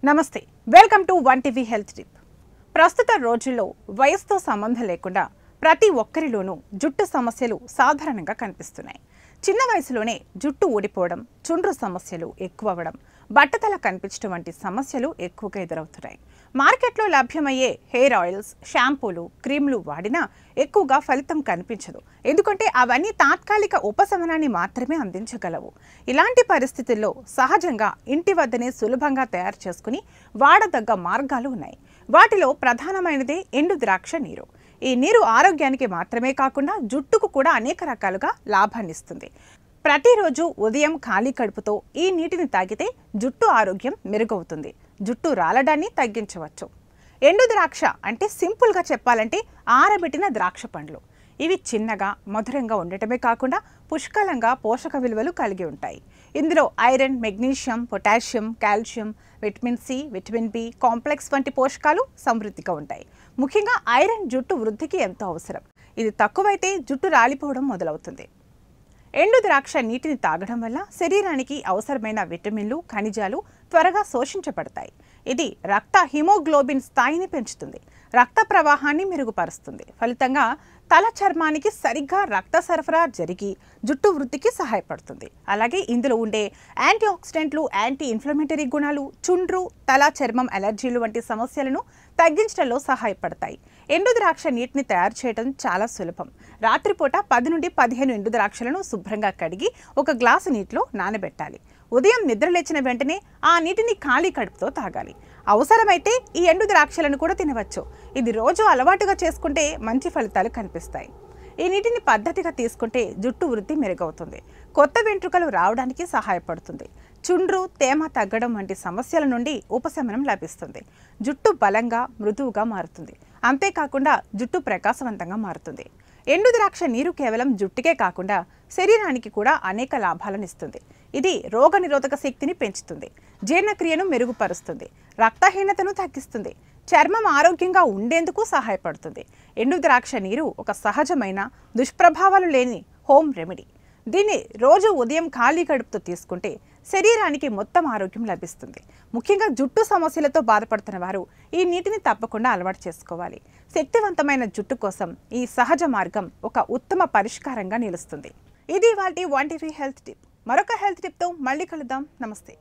నమస్తే welcome to one TV health tip. ప్రస్తుత రోజుల్లో వయసుతో సంబంధం లేకుండా ప్రతి ఒక్కరిలోనూ జుట్టు సమస్యలు సాధారణంగా కనిపిస్తున్నాయి. చిన్న వయసులోనే జుట్టు ఊడిపోవడం, చుండ్రు సమస్యలు ఎక్కువ అవ్వడం, బట్టతల కనిపించడం వంటి సమస్యలు ఎక్కువగా ఎదురవుతున్నాయి. మార్కెట్లో లభ్యమయ్యే హెయిర్ ఆయిల్స్, షాంపూలు, క్రీమ్లు వాడినా ఎక్కువగా ఫలితం కనిపించదు. ఎందుకంటే అవన్నీ తాత్కాలిక ఉపశమనాన్ని మాత్రమే అందించగలవు. ఇలాంటి పరిస్థితుల్లో సహజంగా ఇంటి వద్దనే సులభంగా తయారు చేసుకుని వాడదగ్గ మార్గాలు ఉన్నాయి. వాటిలో ప్రధానమైనదే ఎండు ద్రాక్ష నీరు. ఈ నీరు ఆరోగ్యానికి మాత్రమే కాకుండా జుట్టుకు కూడా అనేక రకాలుగా లాభాన్నిస్తుంది. ప్రతిరోజు ఉదయం ఖాళీ కడుపుతో ఈ నీటిని తాగితే జుట్టు ఆరోగ్యం మెరుగవుతుంది. జుట్టు రాలడాన్ని తగ్గించవచ్చు. ఎండు ద్రాక్ష అంటే సింపుల్గా చెప్పాలంటే ఆరబెట్టిన ద్రాక్ష పండ్లు. ఇవి చిన్నగా మధురంగా ఉండటమే కాకుండా పుష్కలంగా పోషక విలువలు కలిగి ఉంటాయి. ఇందులో iron, magnesium, potassium, calcium, vitamin C, vitamin B complex వంటి పోషకాలు సమృద్ధిగా ఉంటాయి. ముఖ్యంగా ఐరన్ జుట్టు వృద్ధికి ఎంతో అవసరం. ఇది తక్కువైతే జుట్టు రాలిపోవడం మొదలవుతుంది. ఎండు ద్రాక్ష నీటిని తాగడం వల్ల శరీరానికి అవసరమైన విటమిన్లు, ఖనిజాలు త్వరగా శోషించబడతాయి. ఇది రక్త హిమోగ్లోబిన్ స్థాయిని పెంచుతుంది, రక్త ప్రవాహాన్ని మెరుగుపరుస్తుంది. ఫలితంగా తల చర్మానికి సరిగ్గా రక్త సరఫరా జరిగి జుట్టు వృద్ధికి సహాయపడుతుంది. అలాగే ఇందులో ఉండే యాంటీ ఆక్సిడెంట్లు, యాంటీ ఇన్ఫ్లమేటరీ గుణాలు చుండ్రు, తల చర్మం అలర్జీలు వంటి సమస్యలను తగ్గించడంలో సహాయపడతాయి. ఎండు ద్రాక్ష నీటిని తయారు చేయడం చాలా సులభం. రాత్రిపూట 10 నుండి 15 ఎండు ద్రాక్షలను శుభ్రంగా కడిగి ఒక గ్లాసు నీటిలో నానబెట్టాలి. ఉదయం నిద్రలేచిన వెంటనే ఆ నీటిని ఖాళీ కడుపుతో తాగాలి. అవసరమైతే ఈ ఎండు ద్రాక్షలను కూడా తినవచ్చు. ఇది రోజు అలవాటుగా చేసుకుంటే మంచి ఫలితాలు కనిపిస్తాయి. ఈ నీటిని పద్ధతిగా తీసుకుంటే జుట్టు వృద్ధి మెరుగవుతుంది, కొత్త వెంట్రుకలు రావడానికి సహాయపడుతుంది, చుండ్రు, తేమ తగ్గడం వంటి సమస్యల నుండి ఉపశమనం లభిస్తుంది, జుట్టు బలంగా మృదువుగా మారుతుంది. అంతేకాకుండా జుట్టు ప్రకాశవంతంగా మారుతుంది. ఎండు ద్రాక్ష నీరు కేవలం జుట్టుకే కాకుండా శరీరానికి కూడా అనేక లాభాలను ఇస్తుంది. ఇది రోగనిరోధక శక్తిని పెంచుతుంది, జీర్ణక్రియను మెరుగుపరుస్తుంది, రక్తహీనతను తగ్గిస్తుంది, చర్మం ఆరోగ్యంగా ఉండేందుకు సహాయపడుతుంది. ఎండు ద్రాక్ష నీరు ఒక సహజమైన దుష్ప్రభావాలు లేని హోమ్ రెమెడీ. దీన్ని రోజు ఉదయం ఖాళీ కడుపుతో తీసుకుంటే శరీరానికి మొత్తం ఆరోగ్యం లభిస్తుంది. ముఖ్యంగా జుట్టు సమస్యలతో బాధపడుతున్న వారు ఈ నీటిని తప్పకుండా అలవాటు చేసుకోవాలి. శక్తివంతమైన జుట్టు కోసం ఈ సహజ మార్గం ఒక ఉత్తమ పరిష్కారంగా నిలుస్తుంది. ఇది ఇవాల్టి వన్ టీవీ హెల్త్ టిప్. మరొక హెల్త్ టిప్తో మళ్ళీ కలుద్దాం. నమస్తే.